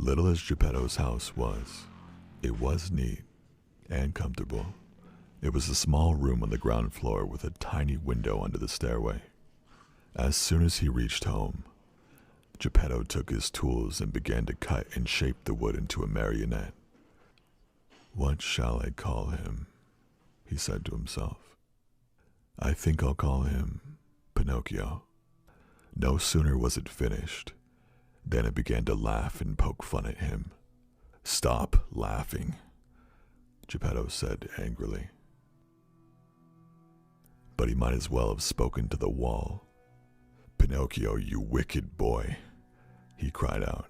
Little as Geppetto's house was, it was neat and comfortable. It was a small room on the ground floor with a tiny window under the stairway. As soon as he reached home, Geppetto took his tools and began to cut and shape the wood into a marionette. "What shall I call him?" he said to himself. "I think I'll call him Pinocchio." No sooner was it finished than it began to laugh and poke fun at him. "Stop laughing," Geppetto said angrily. But he might as well have spoken to the wall. "Pinocchio, you wicked boy," he cried out.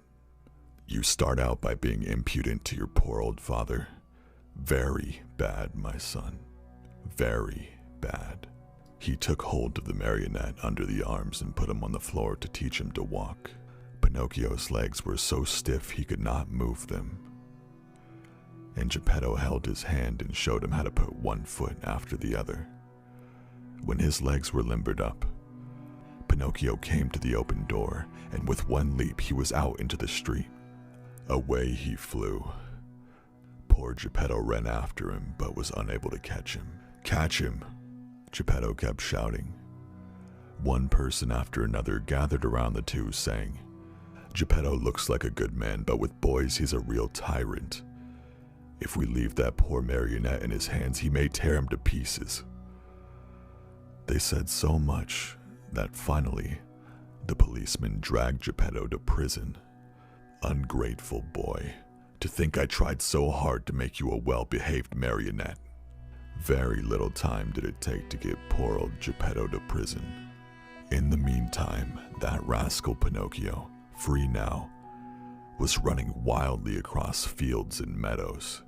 "You start out by being impudent to your poor old father. Very bad, my son. Very bad." He took hold of the marionette under the arms and put him on the floor to teach him to walk. Pinocchio's legs were so stiff he could not move them. And Geppetto held his hand and showed him how to put one foot after the other. When his legs were limbered up, Pinocchio came to the open door, and with one leap he was out into the street. Away he flew. Poor Geppetto ran after him, but was unable to catch him. "Catch him!" Geppetto kept shouting. One person after another gathered around the two, saying, "Geppetto looks like a good man, but with boys he's a real tyrant. If we leave that poor marionette in his hands, he may tear him to pieces." They said so much that finally the policeman dragged Geppetto to prison. "Ungrateful boy, to think I tried so hard to make you a well-behaved marionette." Very little time did it take to get poor old Geppetto to prison. In the meantime, that rascal Pinocchio, free now, was running wildly across fields and meadows.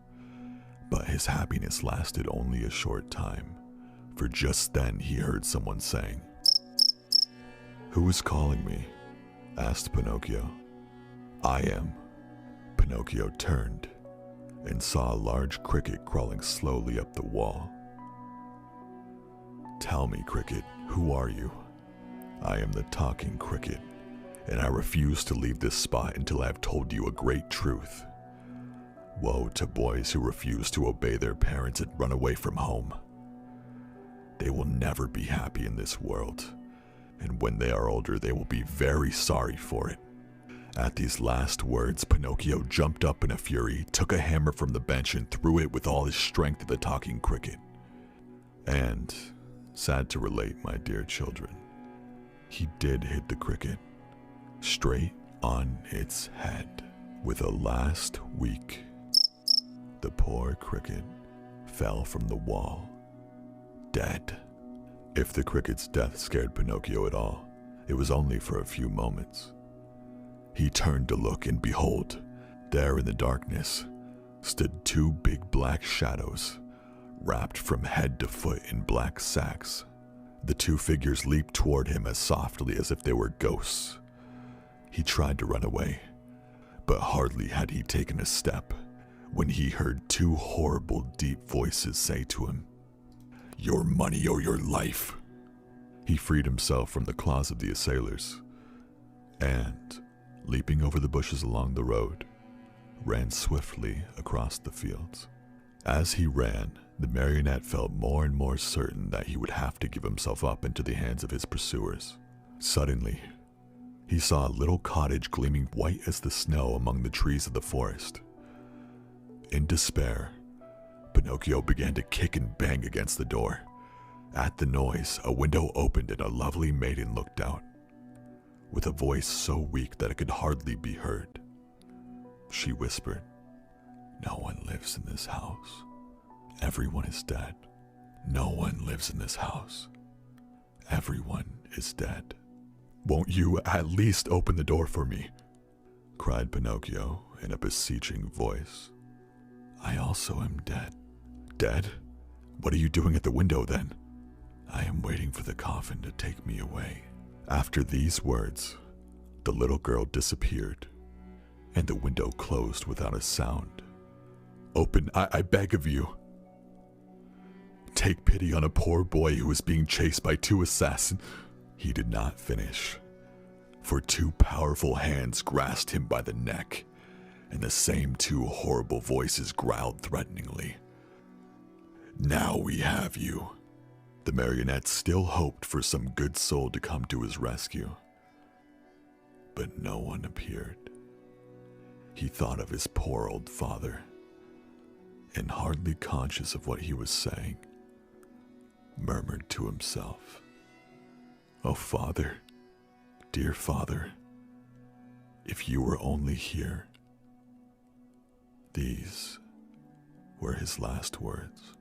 But his happiness lasted only a short time, for just then he heard someone saying, "Who is calling me?" asked Pinocchio. "I am." Pinocchio turned and saw a large cricket crawling slowly up the wall. "Tell me, cricket, who are you?" "I am the talking cricket, and I refuse to leave this spot until I have told you a great truth. Woe to boys who refuse to obey their parents and run away from home. They will never be happy in this world, and when they are older they will be very sorry for it." At these last words, Pinocchio jumped up in a fury, took a hammer from the bench and threw it with all his strength at the talking cricket. And, sad to relate, my dear children, he did hit the cricket, straight on its head. With a last weak, the poor cricket fell from the wall, dead. If the cricket's death scared Pinocchio at all, it was only for a few moments. He turned to look, and behold, there in the darkness stood two big black shadows, wrapped from head to foot in black sacks. The two figures leaped toward him as softly as if they were ghosts. He tried to run away, but hardly had he taken a step when he heard two horrible, deep voices say to him, "Your money or your life." He freed himself from the claws of the assailers, and, leaping over the bushes along the road, ran swiftly across the fields. As he ran, the marionette felt more and more certain that he would have to give himself up into the hands of his pursuers. Suddenly, he saw a little cottage gleaming white as the snow among the trees of the forest. In despair, Pinocchio began to kick and bang against the door. At the noise, a window opened and a lovely maiden looked out. With a voice so weak that it could hardly be heard, she whispered, "No one lives in this house. Everyone is dead. No one lives in this house. Everyone is dead." "Won't you at least open the door for me?" cried Pinocchio in a beseeching voice. "I also am dead." "Dead? What are you doing at the window then?" "I am waiting for the coffin to take me away." After these words, the little girl disappeared, and the window closed without a sound. "Open, I beg of you. Take pity on a poor boy who is being chased by two assassins." He did not finish, for two powerful hands grasped him by the neck, and the same two horrible voices growled threateningly. "Now we have you." The marionette still hoped for some good soul to come to his rescue, but no one appeared. He thought of his poor old father, and hardly conscious of what he was saying, murmured to himself, "Oh, Father, dear Father, if you were only here." These were his last words.